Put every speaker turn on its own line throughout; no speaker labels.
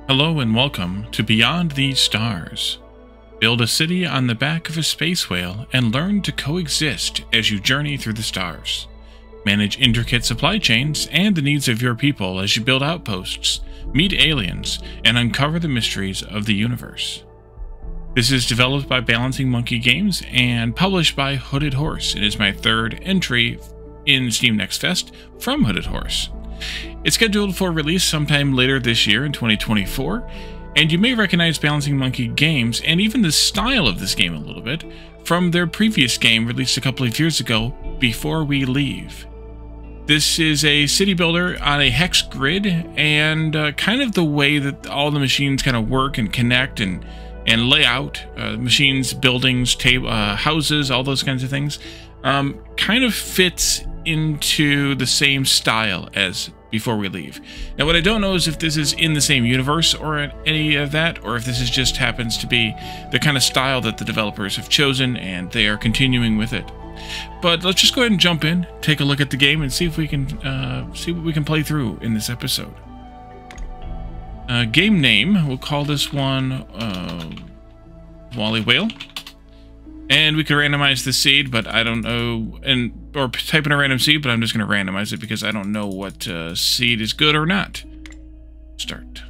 Hello and welcome to Beyond These Stars. Build a city on the back of a space whale and learn to coexist as you journey through the stars. Manage intricate supply chains and the needs of your people as you build outposts, meet aliens, and uncover the mysteries of the universe. This is developed by Balancing Monkey Games and published by Hooded Horse. It is my third entry in Steam Next Fest from Hooded Horse. It's scheduled for release sometime later this year in 2024, and you may recognize Balancing Monkey Games and even the style of this game a little bit from their previous game released a couple of years ago, Before We Leave. This is a city builder on a hex grid, and kind of the way that all the machines kind of work and connect and lay out, machines, buildings, houses, all those kinds of things, kind of fits into the same style as Before We Leave. Now, what I don't know is if this is in the same universe or any of that, or if this is just happens to be the kind of style that the developers have chosen and they are continuing with it. But let's just go ahead and jump in, take a look at the game, and see if we can see what we can play through in this episode. Game name, we'll call this one Wally Whale. And we could randomize the seed, but I don't know, or type in a random seed, but I'm just going to randomize it because I don't know what seed is good or not. Start.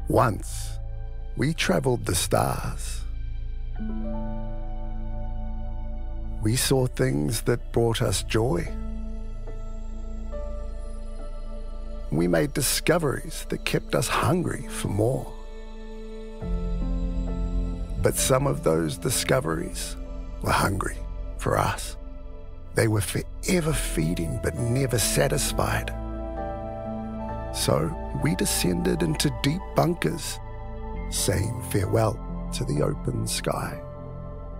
Once, we traveled the stars. We saw things that brought us joy. We made discoveries that kept us hungry for more. But some of those discoveries were hungry for us. They were forever feeding but never satisfied. So we descended into deep bunkers, saying farewell to the open sky.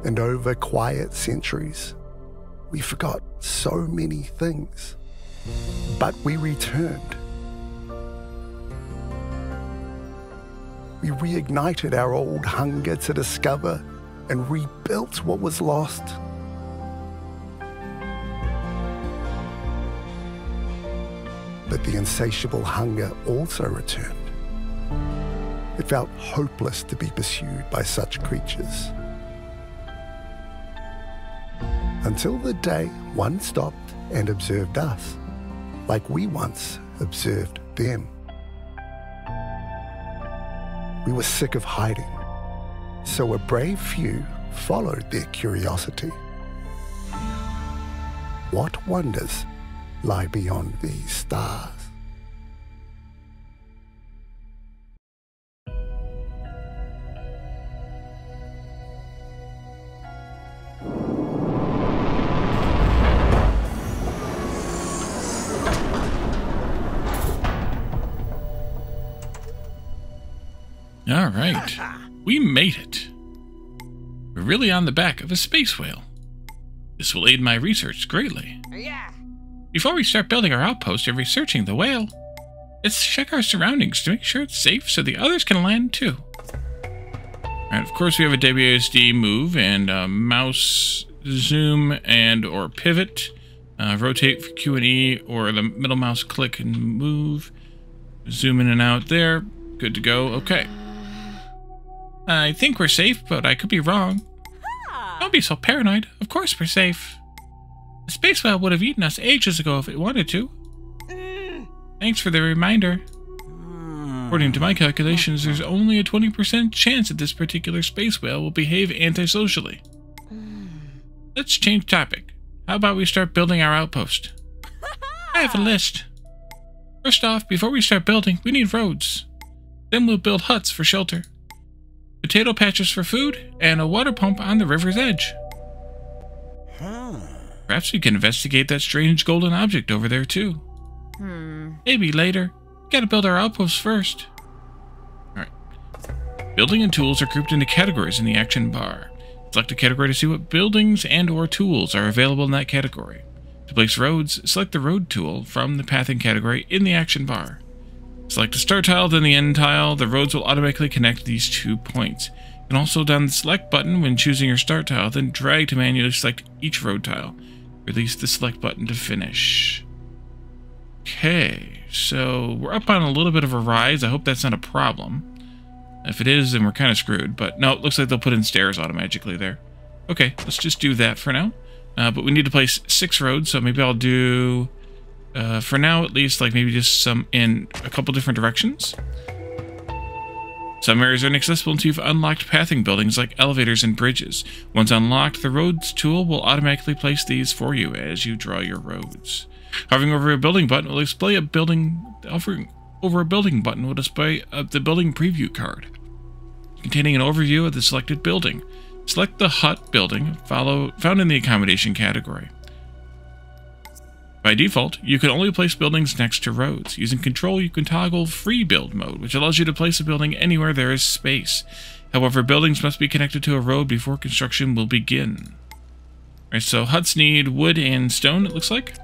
And over quiet centuries, we forgot so many things. But we returned. We reignited our old hunger to discover and rebuilt what was lost. But the insatiable hunger also returned. It felt hopeless to be pursued by such creatures. Until the day one stopped and observed us, like we once observed them. We were sick of hiding, so a brave few followed their curiosity. What wonders lie beyond these stars?
All right, we made it. We're really on the back of a space whale. This will aid my research greatly. Before we start building our outpost and researching the whale, let's check our surroundings to make sure it's safe so the others can land too. All right, of course we have a WASD move and mouse zoom and or pivot, rotate for Q and E, or the middle mouse click and move. Zoom in and out there. Good to go. Okay. I think we're safe, but I could be wrong. Don't be so paranoid. Of course we're safe. The space whale would have eaten us ages ago if it wanted to. Thanks for the reminder. According to my calculations, there's only a 20% chance that this particular space whale will behave antisocially. Let's change topic. How about we start building our outpost? I have a list. First off, before we start building, we need roads. Then we'll build huts for shelter, potato patches for food, and a water pump on the river's edge. Perhaps we can investigate that strange golden object over there too. Maybe later. We gotta build our outposts first. Alright. Building and tools are grouped into categories in the action bar. Select a category to see what buildings and or tools are available in that category. To place roads, select the road tool from the pathing category in the action bar. Select the start tile, then the end tile. The roads will automatically connect these 2 points. You can also down the select button when choosing your start tile, then drag to manually select each road tile. Release the select button to finish. Okay, so we're up on a little bit of a rise. I hope that's not a problem. If it is, then we're kind of screwed. But no, it looks like they'll put in stairs automatically there. Okay, let's just do that for now. But we need to place 6 roads, so maybe I'll do, for now at least, like maybe just some in a couple different directions. Some areas are inaccessible until you've unlocked pathing buildings like elevators and bridges. Once unlocked, the roads tool will automatically place these for you as you draw your roads. Hovering over a building button will display a building. Hovering over a building button will display the building preview card, containing an overview of the selected building. Select the hut building found in the accommodation category. By default, you can only place buildings next to roads. Using control, you can toggle free build mode, which allows you to place a building anywhere there is space. However, buildings must be connected to a road before construction will begin. Alright, so huts need wood and stone, it looks like.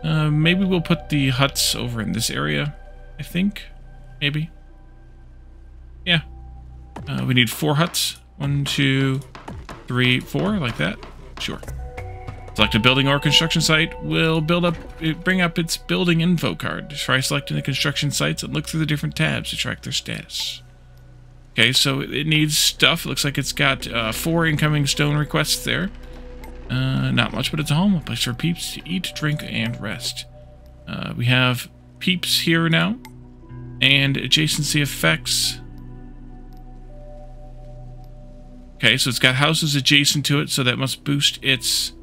Maybe we'll put the huts over in this area, I think. Maybe. Yeah. We need 4 huts. 1, 2, 3, 4, like that. Sure. Select a building or construction site will bring up its building info card. Try selecting the construction sites and look through the different tabs to track their status. Okay, so it needs stuff. It looks like it's got 4 incoming stone requests there. Not much, but it's a home, a place for peeps to eat, drink, and rest. We have peeps here now, and adjacency effects. Okay, so it's got houses adjacent to it, so that must boost its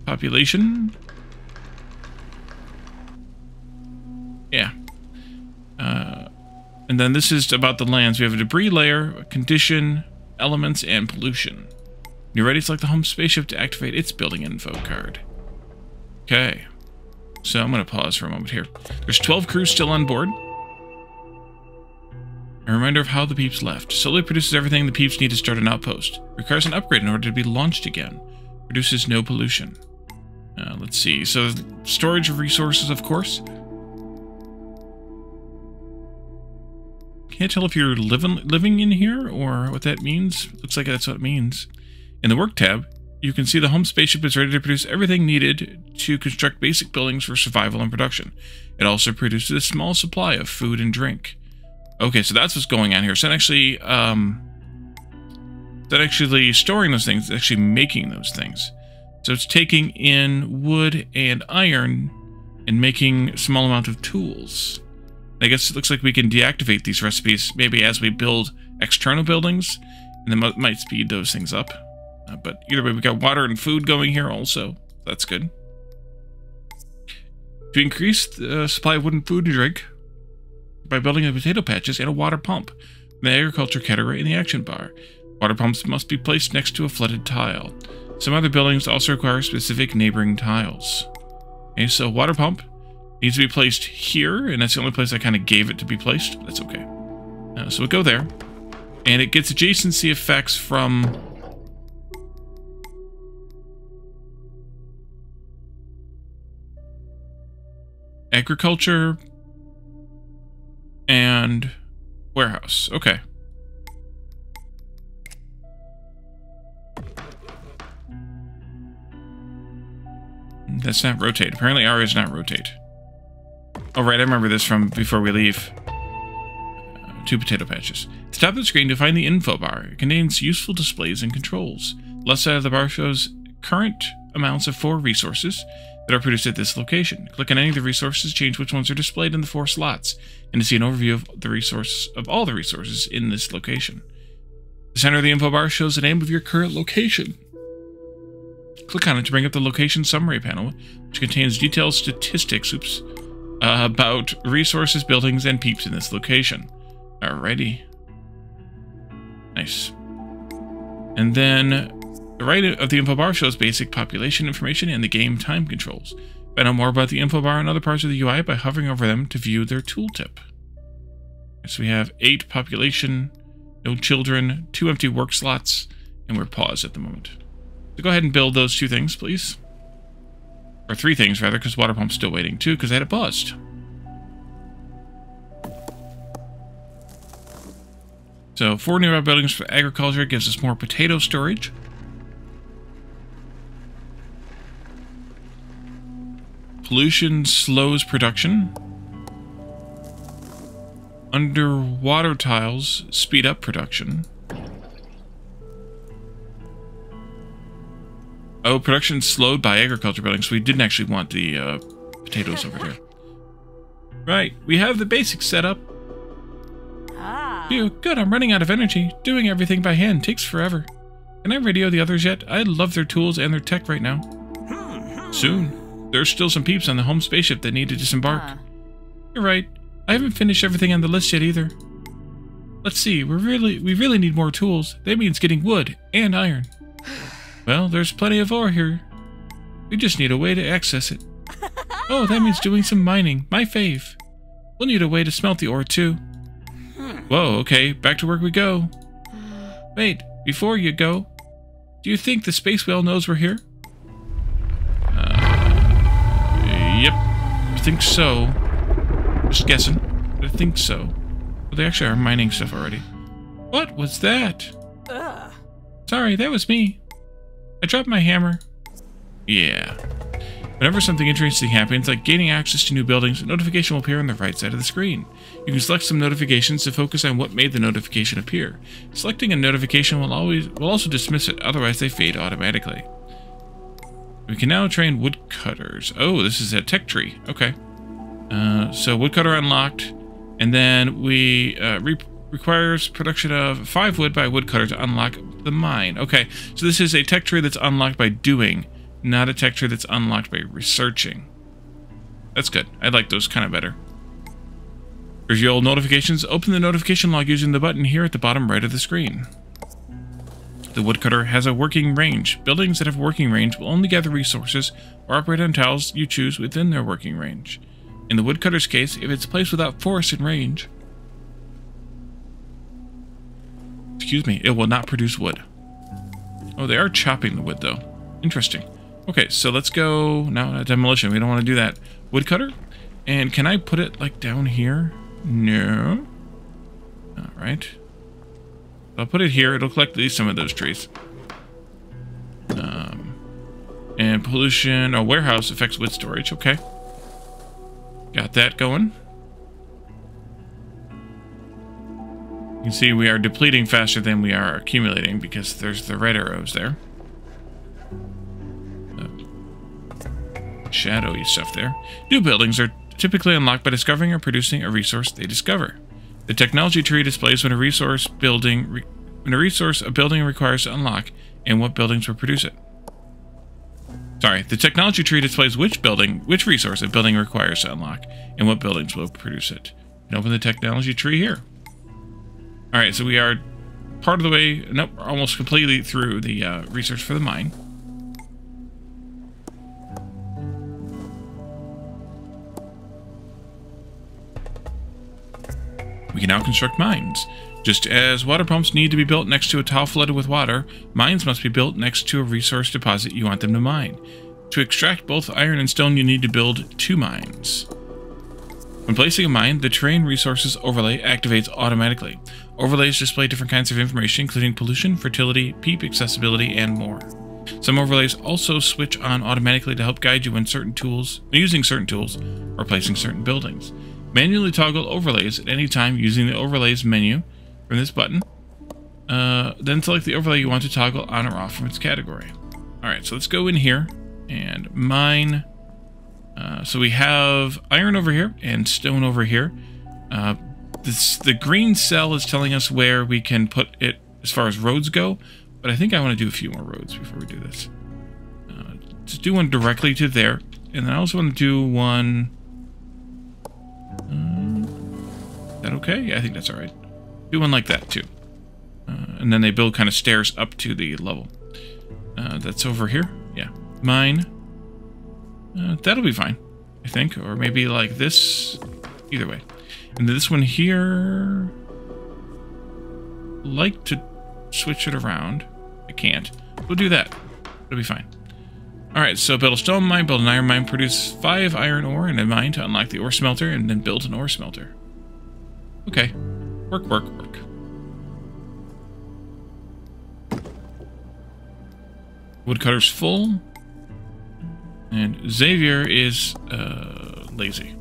population. Yeah. And then this is about the lands. We have a debris layer, condition, elements, and pollution. When you're ready, select the home spaceship to activate its building info card. Okay. So I'm going to pause for a moment here. There's 12 crews still on board. A reminder of how the peeps left. Solely produces everything the peeps need to start an outpost. Requires an upgrade in order to be launched again. Produces no pollution. Let's see. So storage of resources, of course. Can't tell if you're living in here or what that means. Looks like that's what it means. In the work tab, you can see the home spaceship is ready to produce everything needed to construct basic buildings for survival and production. It also produces a small supply of food and drink. Okay, so that's what's going on here. So actually, storing those things, it's actually making those things. So it's taking in wood and iron and making a small amount of tools. I guess it looks like we can deactivate these recipes maybe as we build external buildings, and then might speed those things up. But either way, we got water and food going here also. That's good. To increase the supply of wood and food and drink by building the potato patches and a water pump in the agriculture category in the action bar. Water pumps must be placed next to a flooded tile. Some other buildings also require specific neighboring tiles. Okay, so water pump needs to be placed here, and that's the only place I kind of gave it to be placed. That's okay. So we go there, and it gets adjacency effects from agriculture and warehouse. Okay. That's not rotate. Apparently R is not rotate. Oh, right, I remember this from before we leave. 2 potato patches. At the top of the screen, you'll find the info bar. It contains useful displays and controls. The left side of the bar shows current amounts of 4 resources that are produced at this location. Click on any of the resources, change which ones are displayed in the 4 slots, and to see an overview of all the resources in this location. The center of the info bar shows the name of your current location. Click on it to bring up the location summary panel, which contains detailed statistics about resources, buildings, and peeps in this location. Alrighty. Nice. And then the right of the info bar shows basic population information and the game time controls. Find out more about the info bar and other parts of the UI by hovering over them to view their tooltip. So we have 8 population, no children, 2 empty work slots, and we're paused at the moment. So go ahead and build those 2 things, please. Or 3 things, rather, because water pump's still waiting, too, because I had it paused. So 4 nearby buildings for agriculture gives us more potato storage. Pollution slows production. Underwater tiles speed up production. Oh, production slowed by agriculture buildings. We didn't actually want the potatoes over here. Right, we have the basics set up. Phew, good, I'm running out of energy. Doing everything by hand takes forever. Can I radio the others yet? I love their tools and their tech right now. Soon. There's still some peeps on the home spaceship that need to disembark. You're right. I haven't finished everything on the list yet either. Let's see, we really need more tools. That means getting wood and iron. Well, there's plenty of ore here. We just need a way to access it. Oh, that means doing some mining. My fave. We'll need a way to smelt the ore too. Whoa, okay, back to work we go. Wait, before you go, do you think the space whale knows we're here? Yep, I think so. Just guessing, but I think so. Well, they actually are mining stuff already. What was that? Sorry, that was me. I dropped my hammer. Yeah. Whenever something interesting happens, like gaining access to new buildings, a notification will appear on the right side of the screen. You can select some notifications to focus on what made the notification appear. Selecting a notification will also dismiss it, otherwise they fade automatically. We can now train woodcutters. Oh, this is a tech tree. Okay. So woodcutter unlocked, and then we requires production of 5 wood by woodcutter to unlock the mine. Okay, so this is a tech tree that's unlocked by doing, not a tech tree that's unlocked by researching. That's good. I like those kind of better. Review all notifications. Open the notification log using the button here at the bottom right of the screen. The woodcutter has a working range. Buildings that have working range will only gather resources or operate on tiles you choose within their working range. In the woodcutter's case, if it's placed without forest in range, excuse me, it will not produce wood. Oh, they are chopping the wood though. Interesting. Okay, so let's go now. Demolition. We don't want to do that. Woodcutter. And can I put it like down here? No. All right. I'll put it here. It'll collect at least some of those trees. And pollution or warehouse affects wood storage. Okay. Got that going. You can see we are depleting faster than we are accumulating because there's the red arrows there. Shadowy stuff there. New buildings are typically unlocked by discovering or producing a resource they discover. The technology tree displays when a resource a building requires to unlock and what buildings will produce it. Sorry, the technology tree displays which resource a building requires to unlock and what buildings will produce it. You can open the technology tree here. Alright, so we are part of the way, nope, almost completely through the research for the mine. We can now construct mines. Just as water pumps need to be built next to a tile flooded with water, mines must be built next to a resource deposit you want them to mine. To extract both iron and stone, you need to build 2 mines. When placing a mine, the terrain resources overlay activates automatically. Overlays display different kinds of information, including pollution, fertility, peep accessibility, and more. Some overlays also switch on automatically to help guide you when using certain tools or placing certain buildings. Manually toggle overlays at any time using the overlays menu from this button. Then select the overlay you want to toggle on or off from its category. Alright, so let's go in here and mine. So we have iron over here and stone over here. The green cell is telling us where we can put it as far as roads go, but I think I want to do a few more roads before we do this. Just do one directly to there, and then I also want to do one... is that okay? Yeah, I think that's alright. Do one like that, too. And then they build kind of stairs up to the level. That's over here. Yeah. Mine. That'll be fine, I think. Or maybe like this. Either way. And this one here... like to switch it around. I can't. We'll do that. It'll be fine. Alright, so build a stone mine, build an iron mine, produce 5 iron ore and a mine to unlock the ore smelter, and then build an ore smelter. Okay. Work, work, work. Woodcutter's full. And Xavier is lazy.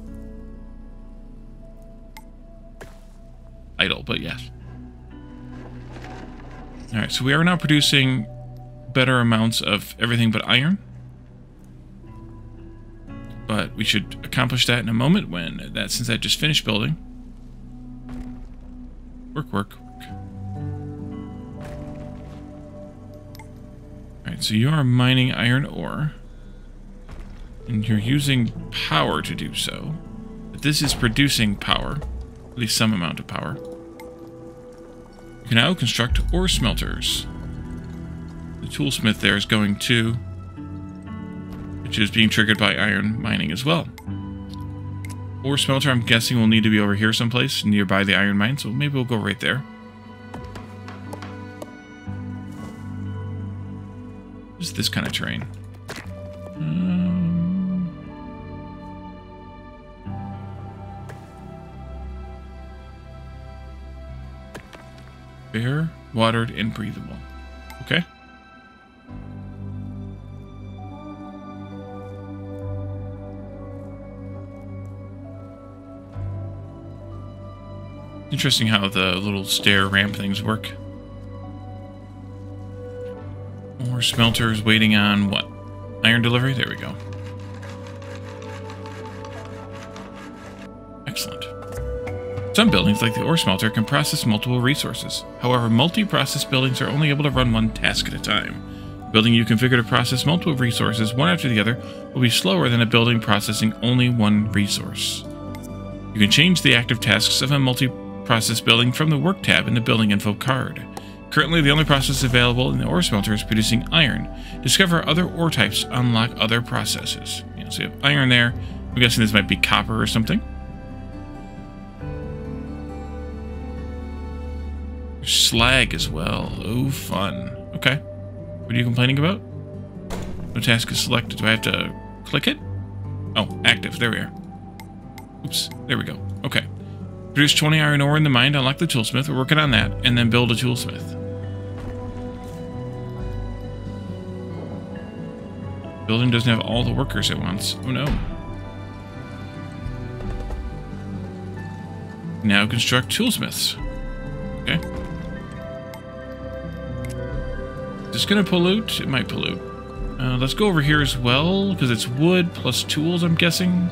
Idle, but yes. Alright, so we are now producing better amounts of everything but iron. But we should accomplish that in a moment since I just finished building. Work. Alright, so you are mining iron ore. And you're using power to do so. But this is producing power. At least some amount of power. You can now construct ore smelters. The toolsmith there is going to, which is being triggered by iron mining as well. Ore smelter, I'm guessing, will need to be over here someplace nearby the iron mine, so maybe we'll go right there. Just this kind of terrain. Fair, watered, and breathable. Okay. Interesting how the little stair ramp things work. More smelters waiting on what? Iron delivery? There we go. Excellent. Some buildings, like the ore smelter, can process multiple resources. However, multi-process buildings are only able to run one task at a time. A building you configure to process multiple resources, one after the other, will be slower than a building processing only one resource. You can change the active tasks of a multi-process building from the Work tab in the Building Info card. Currently, the only process available in the ore smelter is producing iron. Discover other ore types to unlock other processes. So you have iron there. I'm guessing this might be copper or something. Slag as well. Oh, fun. Okay. What are you complaining about? No task is selected. Do I have to click it? Oh, active. There we are. Oops. There we go. Okay. Produce 20 iron ore in the mine to unlock the toolsmith. We're working on that. And then build a toolsmith. Building doesn't have all the workers it wants. Oh no. Now construct toolsmiths. Okay. Is this going to pollute? It might pollute. Let's go over here as well, because it's wood plus tools, I'm guessing.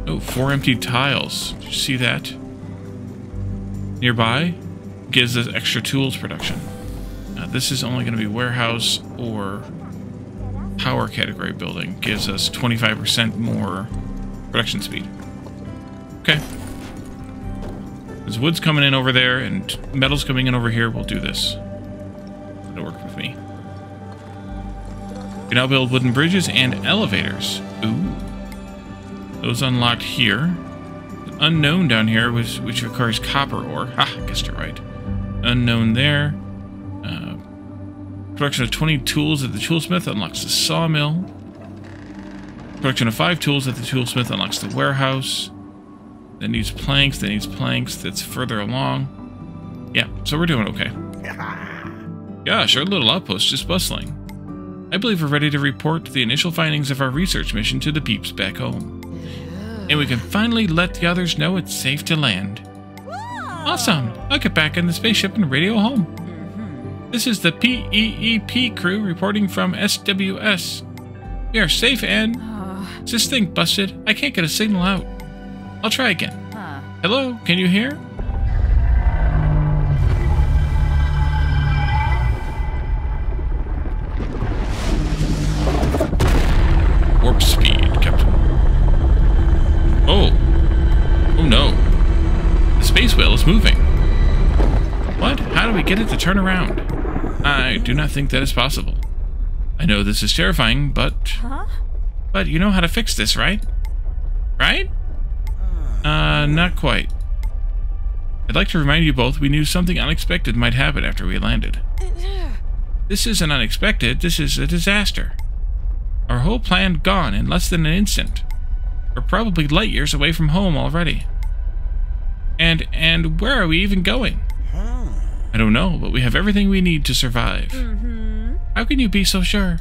Oh, 4 empty tiles. Did you see that? Nearby gives us extra tools production. This is only going to be warehouse or power category building. Gives us 25% more production speed. Okay. There's wood's coming in over there and metal's coming in over here. We'll do this. That'll work with me. We can now build wooden bridges and elevators. Ooh. Those unlocked here. Unknown down here, which requires copper ore. Ha, I guessed it right. Unknown there. Production of 20 tools at the toolsmith unlocks the sawmill. Production of 5 tools at the toolsmith unlocks the warehouse. That needs planks, that needs planks, that's further along. Yeah, so we're doing okay. Gosh, our little outpost is bustling. I believe we're ready to report the initial findings of our research mission to the peeps back home. And we can finally let the others know it's safe to land. Awesome! I'll get back in the spaceship and radio home. This is the PEEP crew reporting from SWS. We are safe and... Is this thing busted? I can't get a signal out. I'll try again. Hello? Can you hear? Warp speed, Captain. Oh. Oh no. The space whale is moving. What? How do we get it to turn around? I do not think that is possible. I know this is terrifying, but... But you know how to fix this, right? Right? Not quite. I'd like to remind you both we knew something unexpected might happen after we landed. This isn't unexpected, this is a disaster. Our whole plan gone in less than an instant. We're probably light years away from home already. And where are we even going? I don't know, but we have everything we need to survive. How can you be so sure?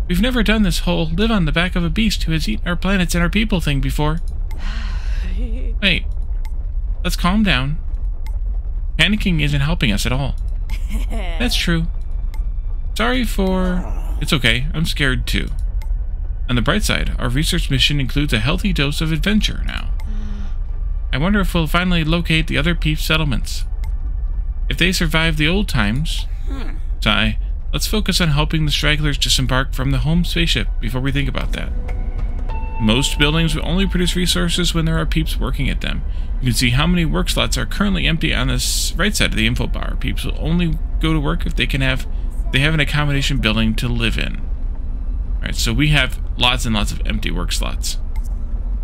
We've never done this whole live on the back of a beast who has eaten our planets and our people thing before. Wait. Let's calm down. Panicking isn't helping us at all. That's true. Sorry for... It's okay, I'm scared too. On the bright side, our research mission includes a healthy dose of adventure now. I wonder if we'll finally locate the other Peep settlements. If they survive the old times... Sigh, let's focus on helping the stragglers disembark from the home spaceship before we think about that. Most buildings will only produce resources when there are Peeps working at them. You can see how many work slots are currently empty on this right side of the info bar. Peeps will only go to work if they have an accommodation building to live in. Alright, so we have lots and lots of empty work slots.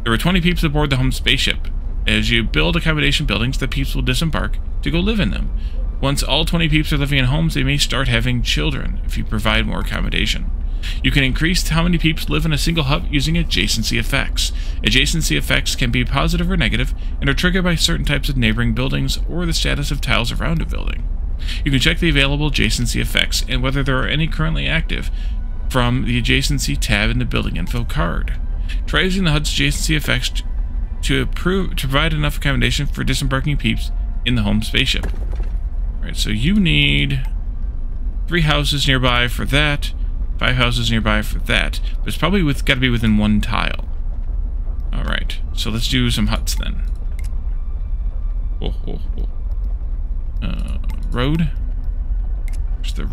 There were 20 Peeps aboard the home spaceship. As you build accommodation buildings, the Peeps will disembark to go live in them. Once all 20 Peeps are living in homes, they may start having children if you provide more accommodation. You can increase how many Peeps live in a single hut using adjacency effects. Adjacency effects can be positive or negative and are triggered by certain types of neighboring buildings or the status of tiles around a building. You can check the available adjacency effects and whether there are any currently active from the adjacency tab in the building info card. Try using the hut's adjacency effects to provide enough accommodation for disembarking Peeps in the home spaceship. Alright, so you need 3 houses nearby for that, 5 houses nearby for that, but it's probably got to be within 1 tile. Alright, so let's do some huts then. Road. There's the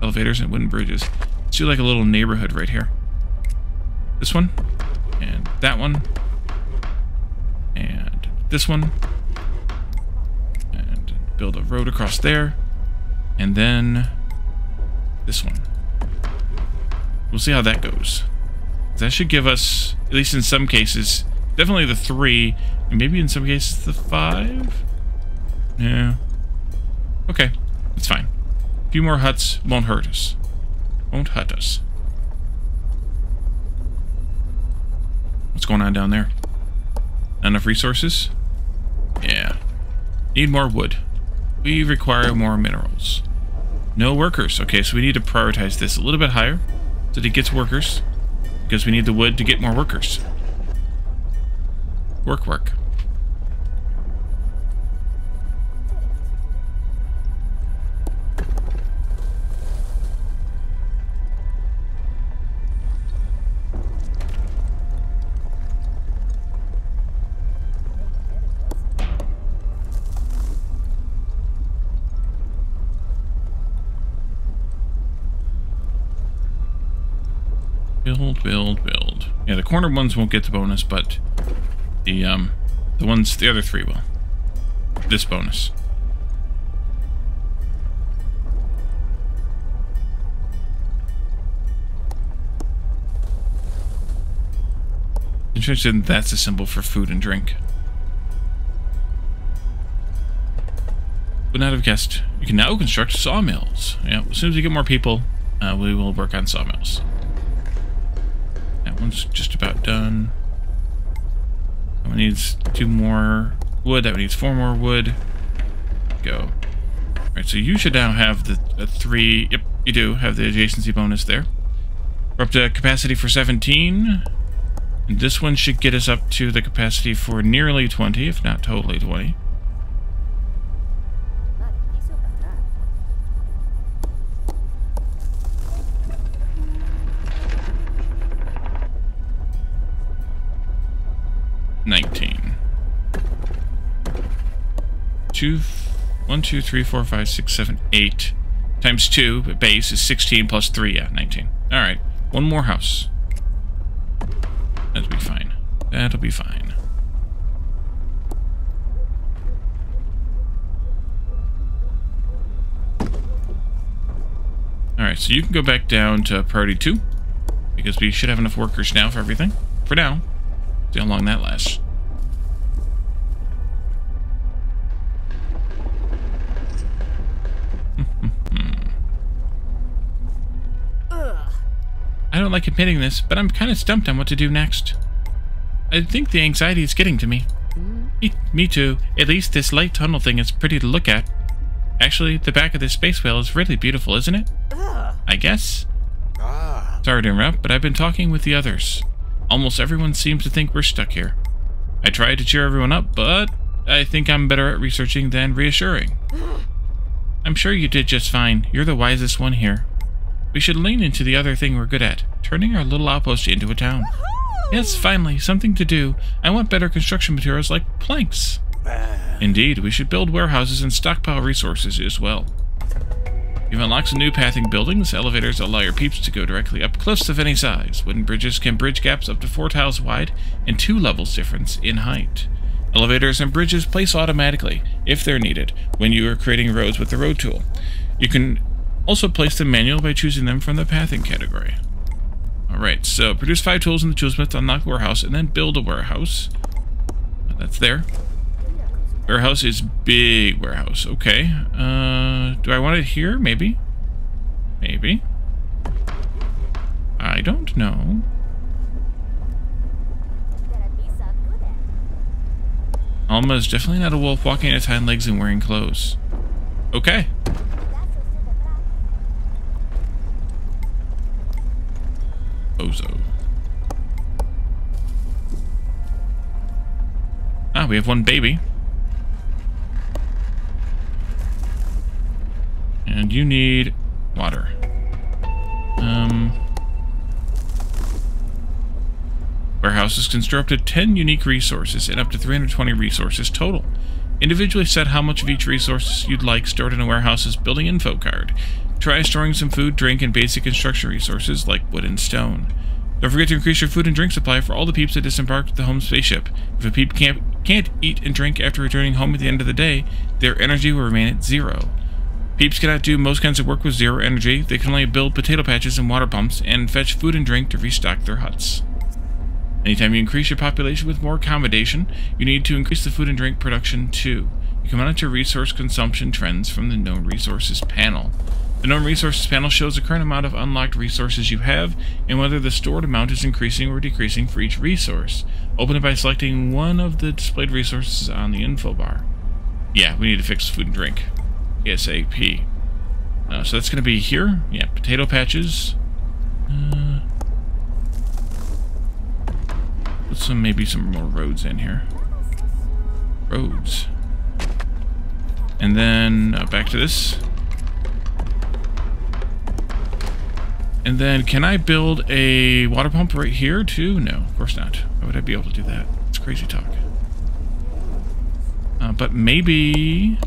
elevators and wooden bridges. Let's do like a little neighborhood right here. This one, and that one, and this one, and build a road across there, and then this one. We'll see how that goes. That should give us, at least in some cases, definitely the 3, and maybe in some cases the 5? Yeah. Okay, that's fine. A few more huts won't hurt us. Won't hurt us. What's going on down there? Not enough resources? Yeah. Need more wood. We require more minerals. No workers. Okay, so we need to prioritize this a little bit higher so that it gets workers, because we need the wood to get more workers. Work. Build. Yeah, the corner ones won't get the bonus, but the other 3 will. This bonus. Interesting, that's a symbol for food and drink. Would not have guessed. You can now construct sawmills. Yeah, as soon as we get more people, we will work on sawmills. That one's just about done. That one needs 2 more wood. That one needs 4 more wood. Go. Alright, so you should now have the 3... Yep, you do have the adjacency bonus there. We're up to capacity for 17. And this one should get us up to the capacity for nearly 20, if not totally 20. One, two, 3, 4, 5, 6, 7, 8 times 2, but base is 16 plus 3, yeah, 19. Alright, 1 more house. That'll be fine. That'll be fine. Alright, so you can go back down to priority 2, because we should have enough workers now for everything. For now. See how long that lasts. I don't like admitting this, but I'm kind of stumped on what to do next. I think the anxiety is getting to me. Me too. At least this light tunnel thing is pretty to look at. Actually, the back of this space whale is really beautiful, isn't it? I guess. Sorry to interrupt, but I've been talking with the others. Almost everyone seems to think we're stuck here. I tried to cheer everyone up, but I think I'm better at researching than reassuring. I'm sure you did just fine. You're the wisest one here. We should lean into the other thing we're good at, turning our little outpost into a town. Yes, finally, something to do. I want better construction materials like planks. Indeed, we should build warehouses and stockpile resources as well. You've unlocked some new pathing buildings. Elevators allow your peeps to go directly up cliffs of any size. Wooden bridges can bridge gaps up to 4 tiles wide and 2 levels difference in height. Elevators and bridges place automatically, if they're needed, when you are creating roads with the road tool. You can also place them manually by choosing them from the pathing category. Alright, so produce 5 tools in the toolsmith to unlock warehouse and then build a warehouse. That's there. Warehouse is big warehouse. Okay. Do I want it here? Maybe. Maybe. I don't know. Alma is definitely not a wolf walking on its hind legs and wearing clothes. Okay. Bozo. Ah, we have one baby. And you need water. Warehouses constructed 10 unique resources and up to 320 resources total. Individually set how much of each resource you'd like stored in a warehouse's building info card. Try storing some food, drink, and basic construction resources like wood and stone. Don't forget to increase your food and drink supply for all the peeps that disembarked at the home spaceship. If a peep can't eat and drink after returning home at the end of the day, their energy will remain at 0. Peeps cannot do most kinds of work with 0 energy. They can only build potato patches and water pumps and fetch food and drink to restock their huts. Anytime you increase your population with more accommodation, you need to increase the food and drink production too. You can monitor resource consumption trends from the Known Resources panel. The Known Resources panel shows the current amount of unlocked resources you have and whether the stored amount is increasing or decreasing for each resource. Open it by selecting one of the displayed resources on the info bar. Yeah, we need to fix food and drink. ASAP. So that's going to be here. Yeah, potato patches. Put maybe some more roads in here. Roads. And then back to this. And then can I build a water pump right here too? No, of course not. Why would I be able to do that? It's crazy talk. But maybe...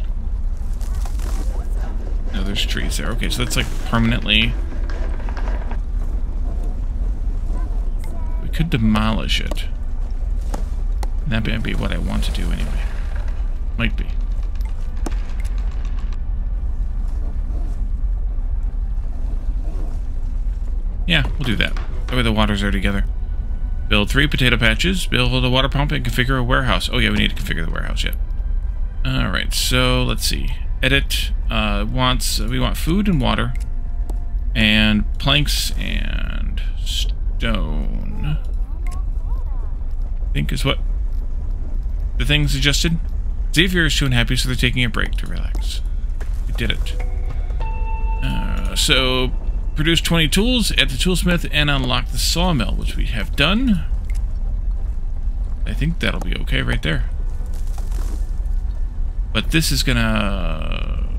No, there's trees there. Okay, so that's like permanently... We could demolish it. That might be what I want to do anyway. Might be. Yeah, we'll do that. That way the waters are together. Build 3 potato patches, build a water pump, and configure a warehouse. Oh yeah, we need to configure the warehouse yet. Alright, so let's see. Edit we want food and water. And planks and stone. I think is what the thing suggested. Xavier is too unhappy, so they're taking a break to relax. We did it. So produce 20 tools at the toolsmith and unlock the sawmill, which we have done. I think that'll be okay right there. But this is gonna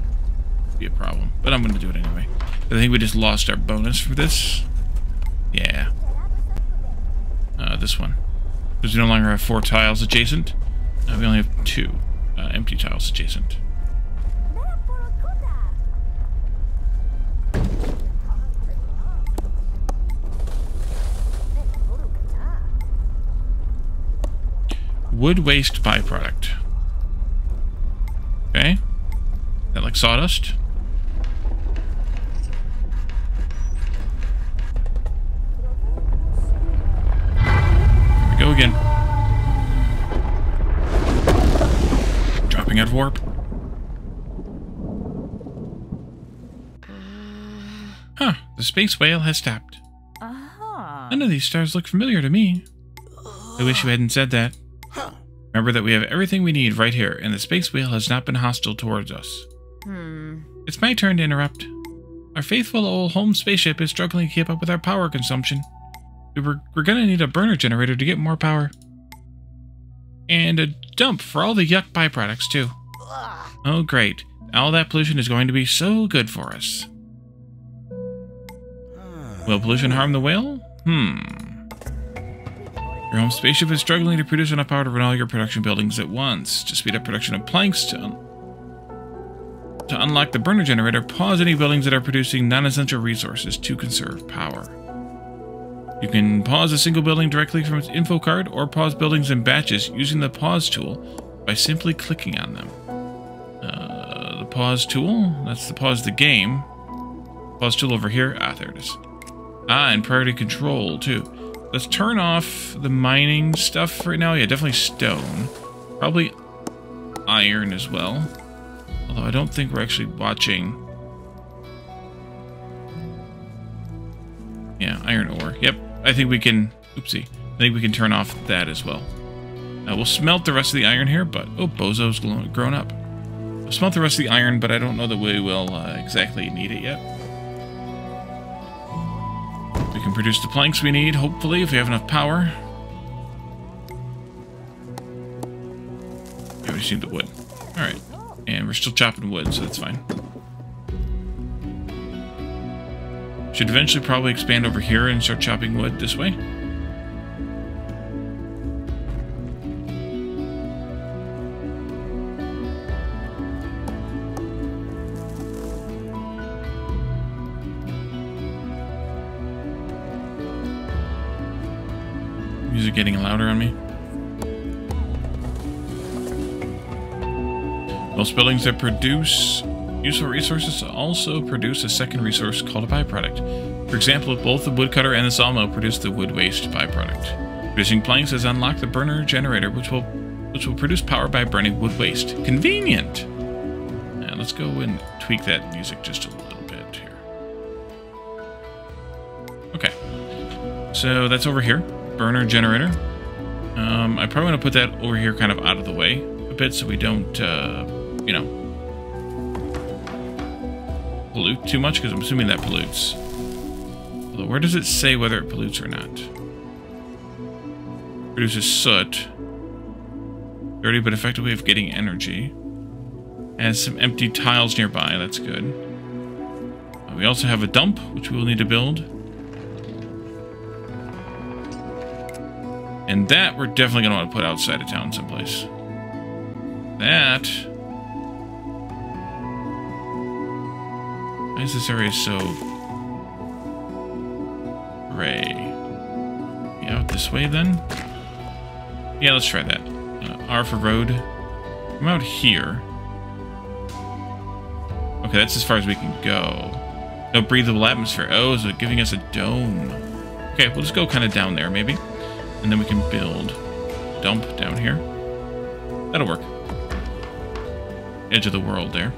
be a problem. But I'm gonna do it anyway. I think we just lost our bonus for this. Yeah. This one. Because we no longer have 4 tiles adjacent. We only have 2 empty tiles adjacent. Wood waste byproduct. Okay. Is that like sawdust? Here we go again. Dropping out of warp. Huh. The space whale has stopped. None of these stars look familiar to me. I wish you hadn't said that. Remember that we have everything we need right here, and the space whale has not been hostile towards us. It's my turn to interrupt. Our faithful old home spaceship is struggling to keep up with our power consumption. We're gonna need a burner generator to get more power. And a dump for all the yuck byproducts, too. Oh, great. All that pollution is going to be so good for us. Will pollution harm the whale? Your home spaceship is struggling to produce enough power to run all your production buildings at once. To speed up production of planks to unlock the burner generator, pause any buildings that are producing non-essential resources to conserve power. You can pause a single building directly from its info card, or pause buildings in batches using the pause tool by simply clicking on them. The pause tool, that's the pause the game. Pause tool over here, there it is. And priority control too. Let's turn off the mining stuff right now. Yeah, definitely stone. Probably iron as well. Although I don't think we're actually watching. Yeah, iron ore. Yep, I think we can... Oopsie. I think we can turn off that as well. We'll smelt the rest of the iron here, but... Oh, Bozo's grown up. We'll smelt the rest of the iron, but I don't know that we will exactly need it yet. We can produce the planks we need, hopefully, if we have enough power. Yeah, we just need the wood. Alright. And we're still chopping wood, so that's fine. Should eventually probably expand over here and start chopping wood this way. Music getting louder on me. Most buildings that produce useful resources also produce a second resource called a byproduct. For example, both the woodcutter and the sawmill produce the wood waste byproduct. Producing planks has unlocked the burner generator, which will produce power by burning wood waste. Convenient! Now let's go and tweak that music just a little bit here. Okay. So that's over here. Burner generator. I probably want to put that over here kind of out of the way a bit so we don't, you know, pollute too much, because I'm assuming that pollutes. Although, where does it say whether it pollutes or not? Produces soot. Dirty but effective way of getting energy. Has some empty tiles nearby, that's good. We also have a dump, which we will need to build. And that we're definitely going to want to put outside of town someplace. That... Why is this area so gray? Be out this way then? Yeah, let's try that. R for road. I'm out here. Okay, that's as far as we can go. No breathable atmosphere. Oh, is it giving us a dome? Okay, we'll just go kind of down there, maybe. And then we can build a dump down here. That'll work. Edge of the world there.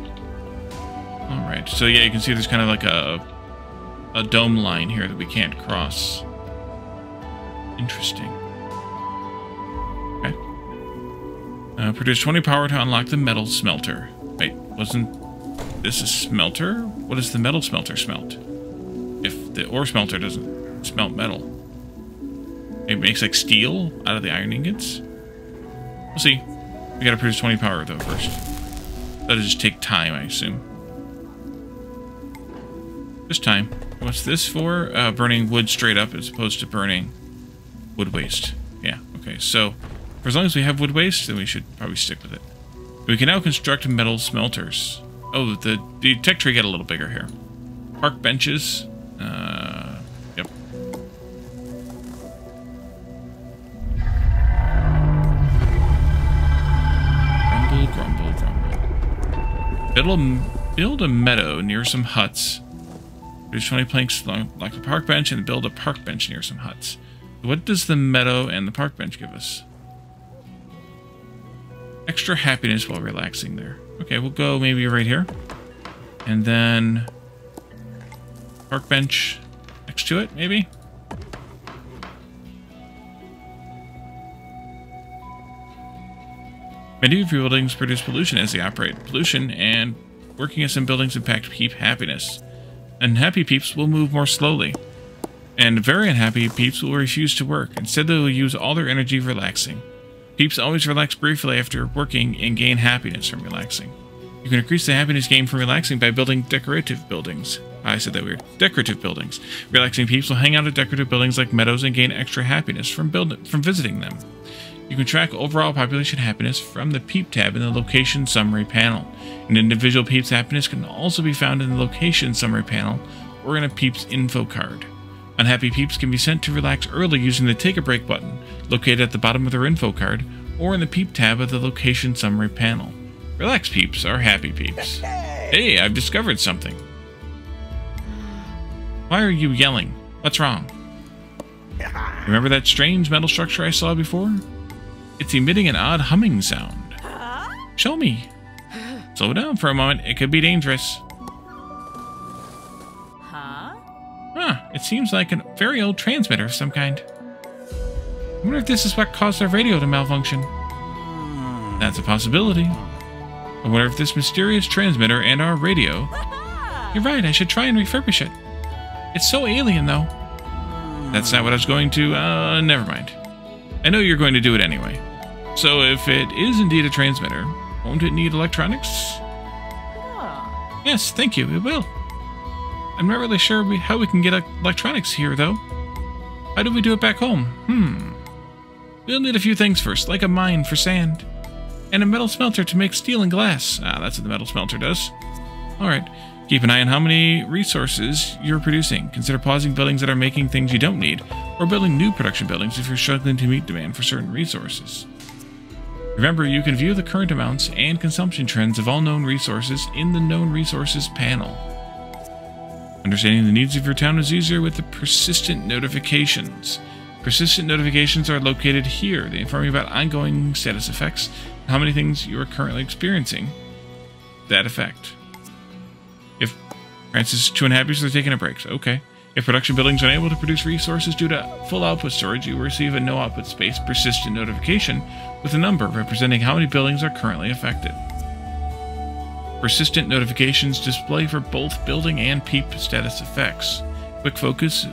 Alright, so yeah, you can see there's kind of like a dome line here that we can't cross. Interesting. Okay. Produce 20 power to unlock the metal smelter. Wait, wasn't this a smelter? What does the metal smelter smelt? If the ore smelter doesn't smelt metal. It makes like steel out of the iron ingots. We'll see. We gotta produce 20 power though first. That'll just take time, I assume. Just time. What's this for? Burning wood straight up as opposed to burning wood waste. Yeah, okay. So, for as long as we have wood waste, then we should probably stick with it. We can now construct metal smelters. Oh, the tech tree got a little bigger here. Park benches. Yep. Grumble, grumble. Build a meadow near some huts. Produce 20 planks like the park bench and build a park bench near some huts. What does the meadow and the park bench give us? Extra happiness while relaxing there. Okay, we'll go maybe right here. And then park bench next to it, maybe? Many of your buildings produce pollution as they operate. Pollution and working at some buildings impact peep happiness. Unhappy peeps will move more slowly. And very unhappy peeps will refuse to work. Instead, they will use all their energy relaxing. Peeps always relax briefly after working and gain happiness from relaxing. You can increase the happiness gained from relaxing by building decorative buildings. I said that weird. Decorative buildings. Relaxing peeps will hang out at decorative buildings like meadows and gain extra happiness from visiting them. You can track overall population happiness from the Peep tab in the Location Summary panel. An individual Peep's happiness can also be found in the Location Summary panel or in a Peep's info card. Unhappy Peeps can be sent to relax early using the Take a Break button, located at the bottom of their info card, or in the Peep tab of the Location Summary panel. Relaxed Peeps are happy Peeps. Hey, I've discovered something. Why are you yelling? What's wrong? Remember that strange metal structure I saw before? It's emitting an odd humming sound. Show me. Slow down for a moment. It could be dangerous. It seems like a very old transmitter of some kind. I wonder if this is what caused our radio to malfunction. That's a possibility. I wonder if this mysterious transmitter and our radio... You're right, I should try and refurbish it. It's so alien, though. That's not what I was going to... never mind. I know you're going to do it anyway. So if it is indeed a transmitter, won't it need electronics? Yes, thank you, it will. I'm not really sure how we can get electronics here, though. How do we do it back home? We'll need a few things first, like a mine for sand. And a metal smelter to make steel and glass. That's what the metal smelter does. Alright, keep an eye on how many resources you're producing. Consider pausing buildings that are making things you don't need, or building new production buildings if you're struggling to meet demand for certain resources. Remember, you can view the current amounts and consumption trends of all known resources in the Known Resources panel. Understanding the needs of your town is easier with the persistent notifications. Persistent notifications are located here. They inform you about ongoing status effects and how many things you are currently experiencing that effect. If Francis is too unhappy, so they're taking a break. Okay. If production buildings are unable to produce resources due to full output storage, you will receive a no output space persistent notification with a number representing how many buildings are currently affected. Persistent notifications display for both building and peep status effects. Quick focus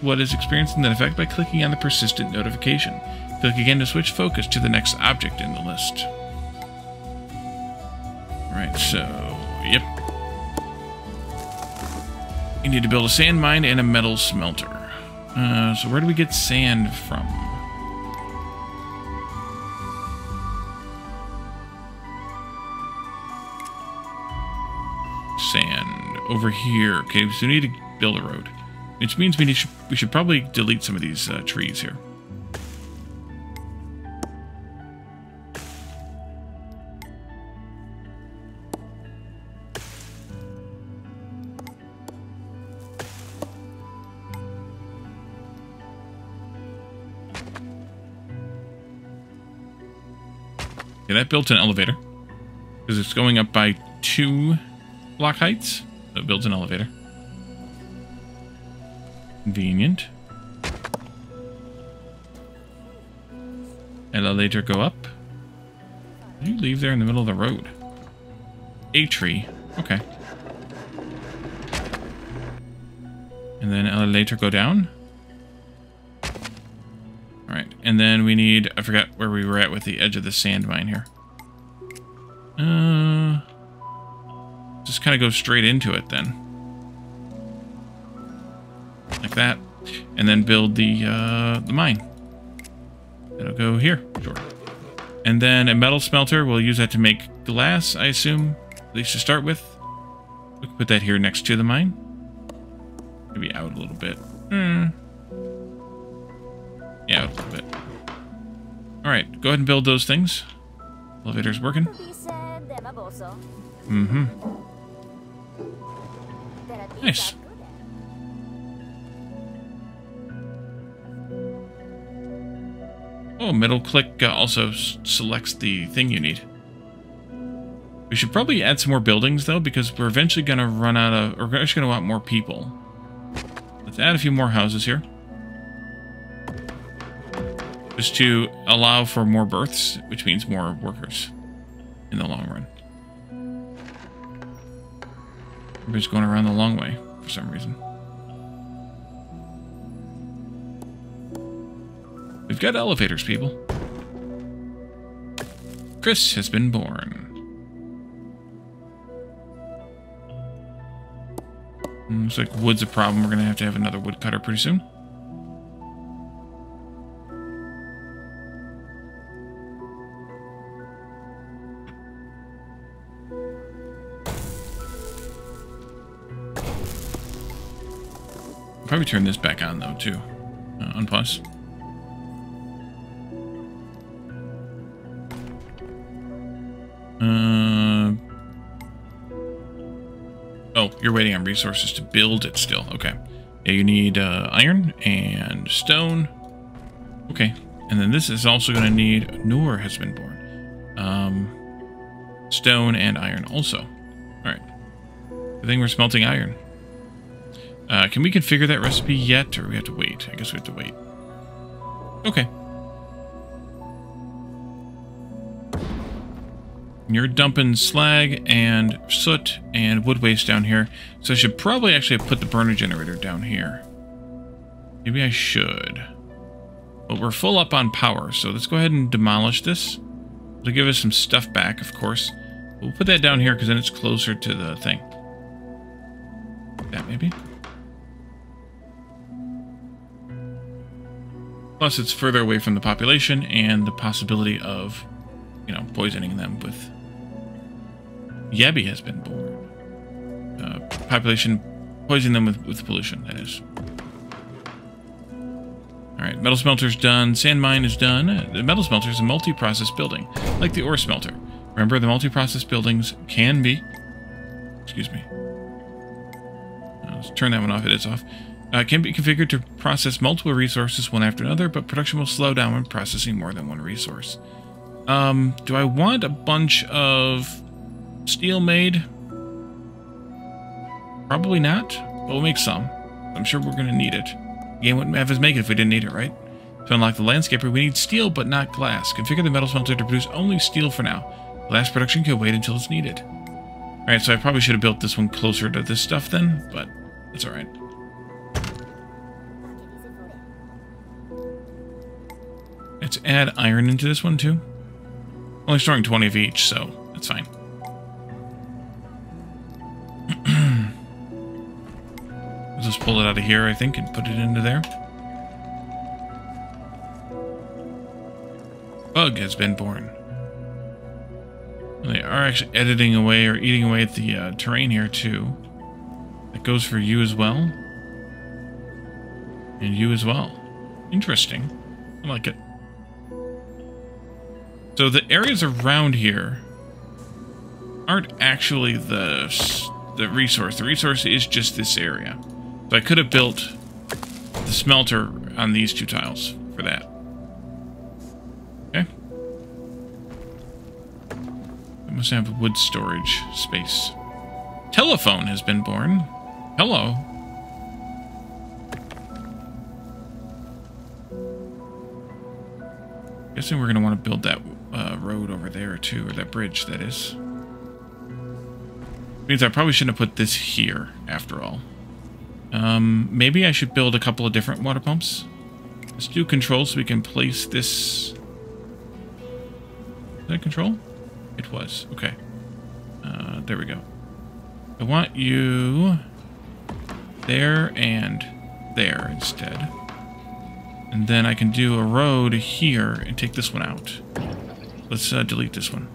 what is experiencing that effect by clicking on the persistent notification. Click again to switch focus to the next object in the list. Alright, so, yep. You need to build a sand mine and a metal smelter. So where do we get sand from? Sand over here. Okay, so we need to build a road, which means we should probably delete some of these trees here. Yeah, that built an elevator because it's going up by 2 block heights, so it builds an elevator. Convenient. Elevator go up. You leave there in the middle of the road. A tree. Okay. And then elevator go down. Alright, and then we need... I forgot where we were at with the edge of the sand mine here. Just kind of go straight into it then. Like that. And then build the mine. It'll go here. Sure. And then a metal smelter, we'll use that to make glass, I assume. At least to start with. We can put that here next to the mine. Maybe out a little bit. Yeah, out a little bit. Alright, go ahead and build those things. Elevator's working. Nice. Oh, middle click also selects the thing you need. We should probably add some more buildings, though, because we're eventually going to run out of... Or we're actually going to want more people. Let's add a few more houses here. Just to allow for more births, which means more workers in the long run. Everybody's going around the long way for some reason. We've got elevators, people. Chris has been born. Looks like wood's a problem. We're going to have another woodcutter pretty soon. Probably turn this back on, though, too. Unpause. Oh, you're waiting on resources to build it still. Okay. Yeah, you need iron and stone. Okay. And then this is also going to need... Noor has been born. Stone and iron also. Alright. I think we're smelting iron. Can we configure that recipe yet, or we have to wait? I guess we have to wait. Okay. You're dumping slag and soot and wood waste down here, so I should probably actually put the burner generator down here. Maybe I should. But we're full up on power, so let's go ahead and demolish this. It'll give us some stuff back, of course. We'll put that down here because then it's closer to the thing. Like that, maybe? Plus, it's further away from the population and the possibility of, you know, poisoning them with... Yabby has been born. Population poisoning them with pollution, that is. Alright, metal smelter's done. Sand mine is done. The metal smelter is a multi-process building, like the ore smelter. Remember, the multi-process buildings can be... Excuse me. Let's turn that one off. It is off. Can be configured to process multiple resources one after another, but production will slow down when processing more than one resource. Do I want a bunch of steel made? Probably not, but we'll make some. I'm sure we're going to need it. The game wouldn't have us make it if we didn't need it, right? To unlock the landscaper, we need steel, but not glass. Configure the metal smelter to produce only steel for now. Glass production can wait until it's needed. Alright, so I probably should have built this one closer to this stuff then, but that's alright. Let's add iron into this one too. Only storing 20 of each, so that's fine. Let's just pull it out of here, I think, and put it into there. Bug has been born. They are actually editing away or eating away at the terrain here too. That goes for you as well. And you as well. Interesting. I like it. So the areas around here aren't actually the resource. The resource is just this area. So I could have built the smelter on these two tiles for that. Okay. I must have a wood storage space. Telephone has been born. Hello. Guessing we're going to want to build that road over there too, or that bridge, that is. Means I probably shouldn't have put this here, after all. Maybe I should build a couple of different water pumps. Let's do control so we can place this... Is that control? It was. Okay. There we go. I want you there and there instead. And then I can do a road here and take this one out. Let's delete this one.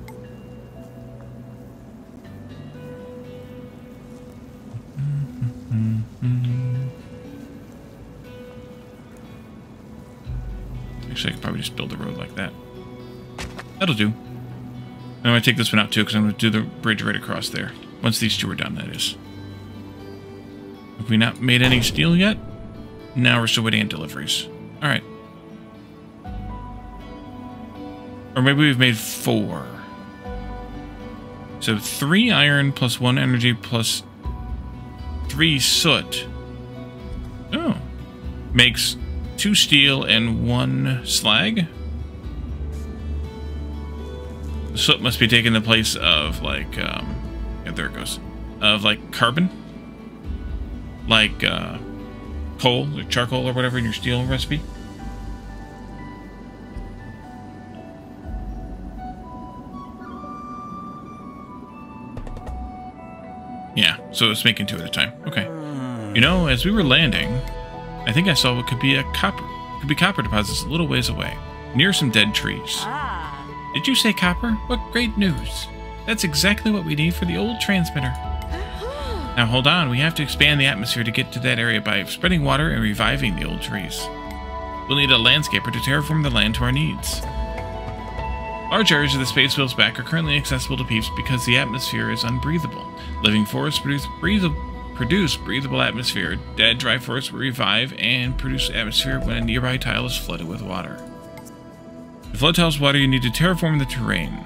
Actually, I could probably just build a road like that. That'll do. And I'm going to take this one out too, because I'm going to do the bridge right across there. Once these two are done, that is. Have we not made any steel yet? Now we're still waiting on deliveries. Alright. Or maybe we've made 4. So 3 iron plus 1 energy plus 3 soot. Oh. Makes 2 steel and 1 slag. The soot must be taking the place of, like, yeah, there it goes. Of, like, carbon. like coal or charcoal or whatever in your steel recipe. Yeah, so it's making 2 at a time. Okay. You know, as we were landing, I think I saw what could be copper deposits a little ways away, near some dead trees. Did you say copper? What great news. That's exactly what we need for the old transmitter. Now hold on, we have to expand the atmosphere to get to that area by spreading water and reviving the old trees. We'll need a landscaper to terraform the land to our needs. Large areas of the space wheel's back are currently accessible to peeps because the atmosphere is unbreathable. Living forests produce breathable atmosphere. Dead, dry forests will revive and produce atmosphere when a nearby tile is flooded with water. To flood tiles with water, you need to terraform the terrain.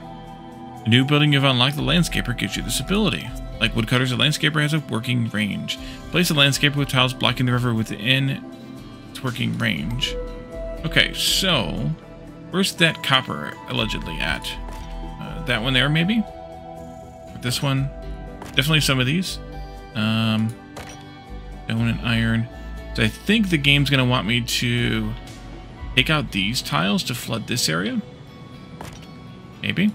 A new building you've unlocked, the landscaper, gives you this ability. Like woodcutters, the landscaper has a working range. Place a landscaper with tiles blocking the river within its working range. Okay, so where's that copper allegedly at? That one there, maybe? Or this one? Definitely some of these. Stone and iron. So I think the game's going to want me to take out these tiles to flood this area. Maybe.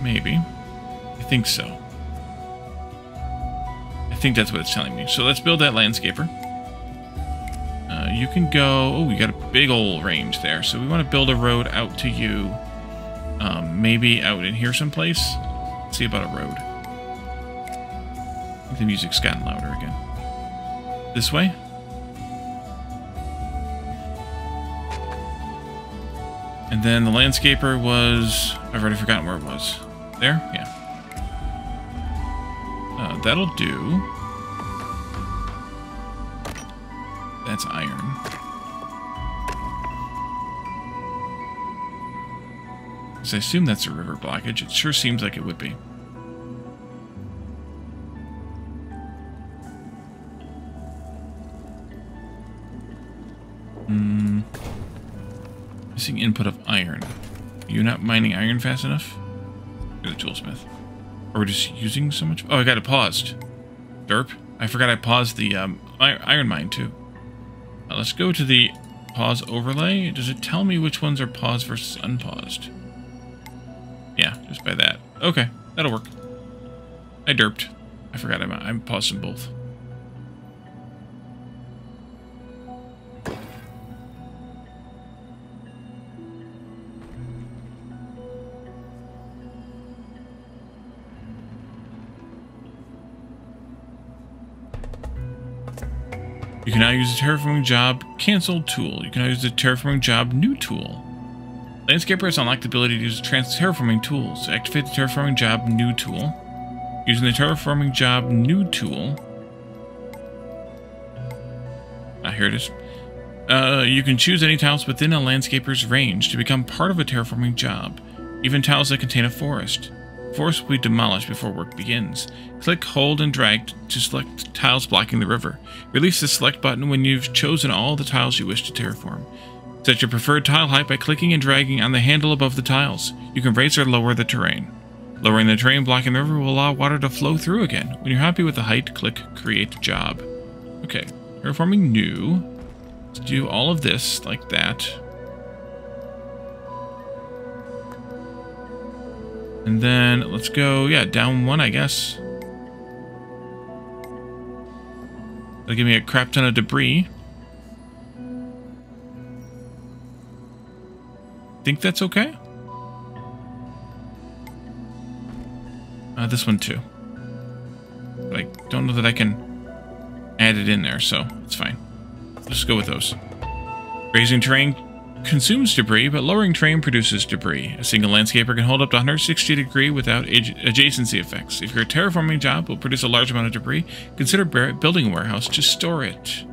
Maybe. I think so. I think that's what it's telling me. So let's build that landscaper. You can go... Oh, we got a big old range there. So we want to build a road out to you. Maybe out in here someplace. Let's see about a road. I think the music's gotten louder again. This way? And then the landscaper was... I've already forgotten where it was. There? Yeah. That'll do. That's iron. So I assume that's a river blockage. It sure seems like it would be. Missing input of iron. Are you not mining iron fast enough? You're the toolsmith. Or we're just using so much? Oh, I got it paused. Derp. I forgot I paused the iron mine too. Let's go to the pause overlay. Does it tell me which ones are paused versus unpaused? Yeah, just by that. Okay, that'll work. I derped. I forgot I paused them both. You can now use the terraforming job cancel tool. You can now use the terraforming job new tool. Landscaper has unlocked the ability to use terraforming tools. Activate the terraforming job new tool. Using the terraforming job new tool. Here it is. You can choose any tiles within a landscaper's range to become part of a terraforming job. Even tiles that contain a forest. Forest will be demolished before work begins. Click, hold, and drag to select tiles blocking the river. Release the select button when you've chosen all the tiles you wish to terraform. Set your preferred tile height by clicking and dragging on the handle above the tiles. You can raise or lower the terrain. Lowering the terrain blocking the river will allow water to flow through again. When you're happy with the height, click Create Job. Okay, terraforming new. Let's do all of this like that. And then let's go, yeah, down one, I guess. That'll give me a crap ton of debris. Think that's okay? This one too. But I don't know that I can add it in there, so it's fine. Let's go with those. Raising terrain consumes debris, but lowering terrain produces debris. A single landscaper can hold up to 160 degrees without adjacency effects. If your terraforming job will produce a large amount of debris, consider building a warehouse to store it.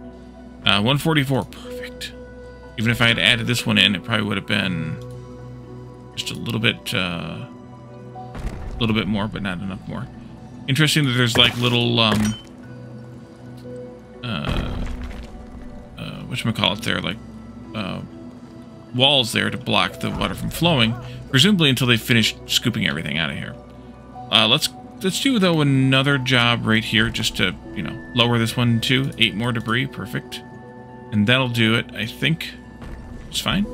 144, perfect. Even if I had added this one in, it probably would have been just a little bit more, but not enough more. Interesting that there's like little whatchamacallit there, like walls there to block the water from flowing, presumably until they finish scooping everything out of here. Let's let's do, though, another job right here just to, you know, lower this one too. 8 more debris. Perfect. And that'll do it, I think. It's fine.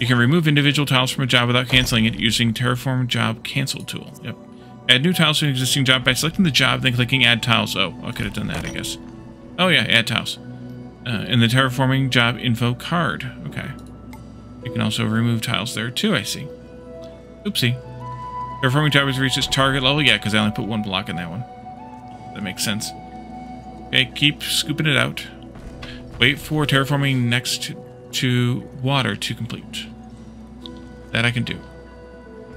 You can remove individual tiles from a job without canceling it using Terraform Job Cancel tool. Yep. Add new tiles to an existing job by selecting the job, then clicking Add Tiles. Oh, I could have done that, I guess. Oh, yeah, Add Tiles. In the Terraforming Job Info card. Okay. You can also remove tiles there, too, I see. Oopsie. Terraforming job has reached its target level. Yeah, because I only put 1 block in that one. That makes sense. Okay, keep scooping it out. Wait for terraforming next to water to complete. That I can do.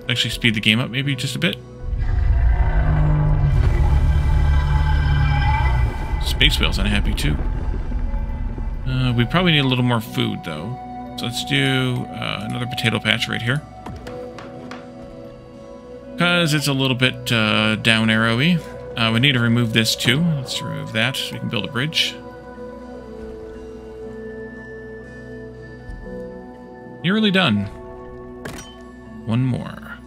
Actually speed the game up maybe just a bit. Space Whale's unhappy too. We probably need a little more food though. So let's do another potato patch right here. Because it's a little bit down arrowy. We need to remove this too. Let's remove that so we can build a bridge. Nearly done. One more.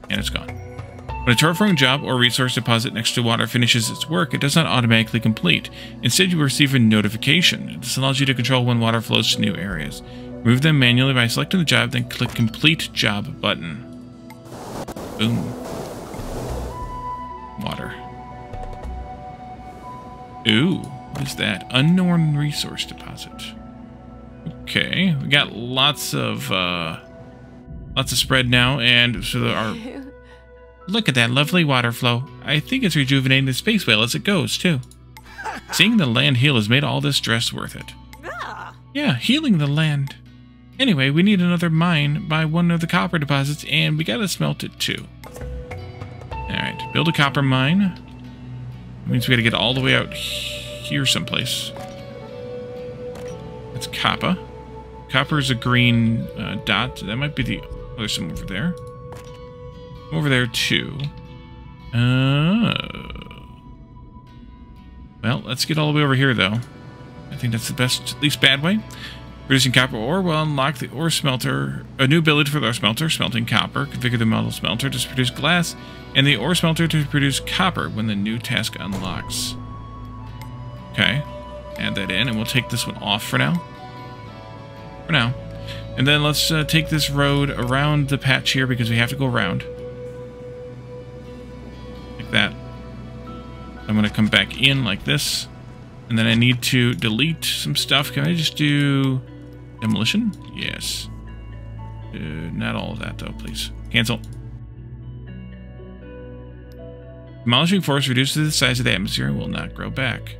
And it's gone. When a terraforming job or resource deposit next to water finishes its work, it does not automatically complete. Instead, you receive a notification. This allows you to control when water flows to new areas. Remove them manually by selecting the job, then click Complete Job button. Boom. Water. Ooh, what is that? Unknown resource deposit. Okay, we got lots of spread now, and so our look at that lovely water flow. I think it's rejuvenating the space whale as it goes too. Seeing the land heal has made all this stress worth it. Yeah, healing the land. Anyway, we need another mine by one of the copper deposits, and we gotta smelt it too. Alright, build a copper mine. That means we gotta get all the way out here someplace. That's copper. Copper is a green dot. That might be the... Oh, there's some over there. Over there too. Well, let's get all the way over here though. I think that's the best, least bad way. Producing copper ore will unlock the ore smelter, a new ability for the ore smelter, smelting copper. Configure the metal smelter to produce glass, and the ore smelter to produce copper when the new task unlocks. Okay, add that in, and we'll take this one off for now. And then let's take this road around the patch here because we have to go around. Like that. I'm going to come back in like this. And then I need to delete some stuff. Can I just do demolition? Yes. Not all of that though, please. Cancel. Demolishing force reduces the size of the atmosphere and will not grow back.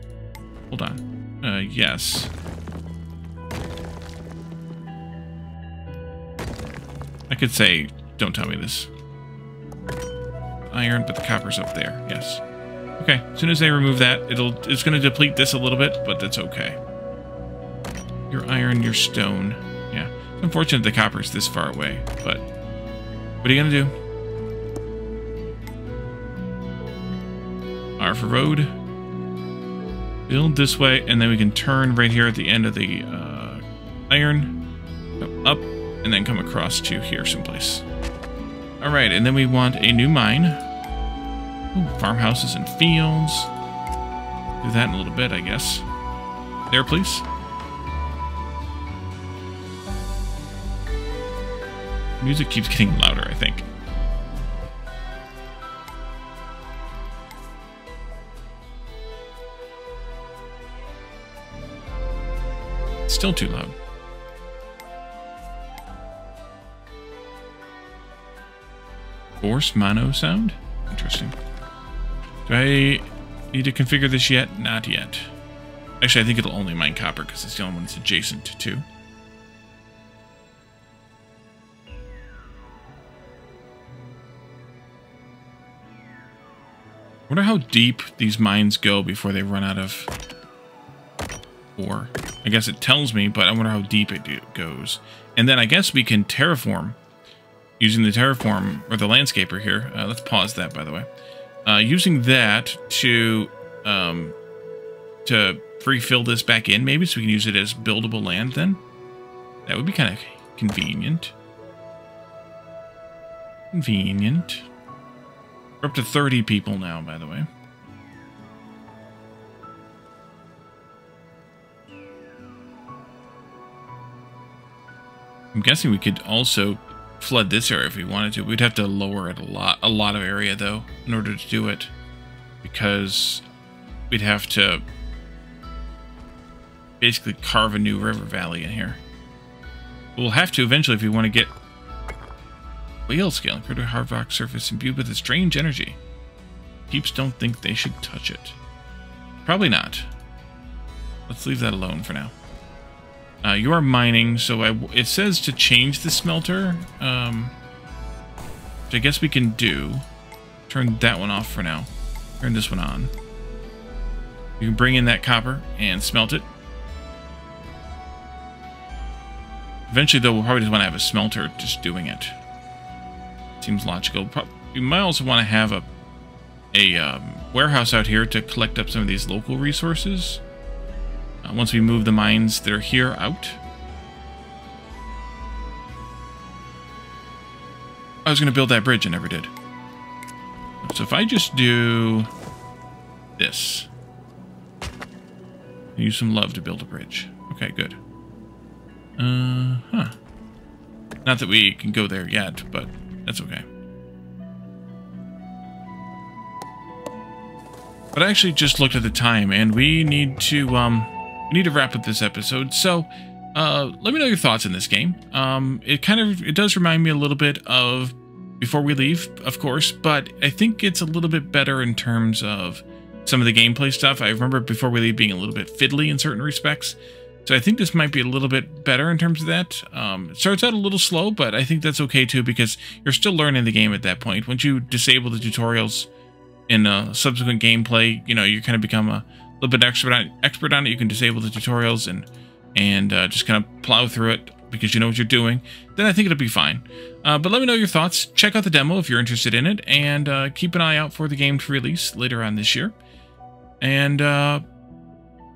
Hold on. Yes. I could say, don't tell me this. Iron, but the copper's up there. Yes. Okay, as soon as I remove that, it's going to deplete this a little bit, but that's okay. Your iron, your stone. Yeah. It's unfortunate the copper's this far away, but what are you going to do? R for road. Build this way, and then we can turn right here at the end of the iron. Go up. And then come across to here someplace. Alright, and then we want a new mine. Ooh, farmhouses and fields. Do that in a little bit, I guess. There, please. Music keeps getting louder, I think. It's still too loud. Forced mono sound? Interesting. Do I need to configure this yet? Not yet. Actually, I think it'll only mine copper because it's the only one it's adjacent to. Wonder how deep these mines go before they run out of ore. I guess it tells me, but I wonder how deep it goes. And then I guess we can terraform. Using the terraform, or the landscaper here. Let's pause that, by the way. Using that to pre-fill this back in, maybe, so we can use it as buildable land then. That would be kind of convenient. Convenient. We're up to 30 people now, by the way. I'm guessing we could also flood this area if we wanted to. We'd have to lower it a lot of area, though, in order to do it. Because we'd have to basically carve a new river valley in here. We'll have to eventually if we want to get whale scale and crater hard rock surface imbued with a strange energy. Peeps don't think they should touch it. Probably not. Let's leave that alone for now. You are mining, so it says to change the smelter, which I guess we can do. Turn that one off for now. Turn this one on. You can bring in that copper and smelt it. Eventually, though, we'll probably just want to have a smelter just doing it. Seems logical. We might also want to have a warehouse out here to collect up some of these local resources. Once we move the mines that are here out. I was going to build that bridge and never did. So if I just do this. Use some love to build a bridge. Okay, good. Not that we can go there yet, but that's okay. But I actually just looked at the time, and we need to wrap up this episode. So, let me know your thoughts in this game. It does remind me a little bit of Before We Leave, of course, but I think it's a little bit better in terms of some of the gameplay stuff. I remember Before We Leave being a little bit fiddly in certain respects. So I think this might be a little bit better in terms of that. It starts out a little slow, but I think that's okay too, because you're still learning the game at that point. Once you disable the tutorials in subsequent gameplay, you know, you kind of become a little bit expert on it. You can disable the tutorials and just kind of plow through it because you know what you're doing. Then I think it'll be fine. But let me know your thoughts. Check out the demo if you're interested in it, and keep an eye out for the game to release later on this year. And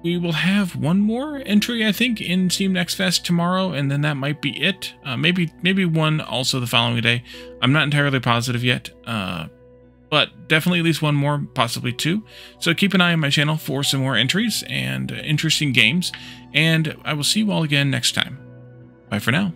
we will have one more entry, I think, in Steam Next Fest tomorrow, and then that might be it. Maybe one also the following day. I'm not entirely positive yet, but definitely at least one more, possibly two. So keep an eye on my channel for some more entries and interesting games, and I will see you all again next time. Bye for now.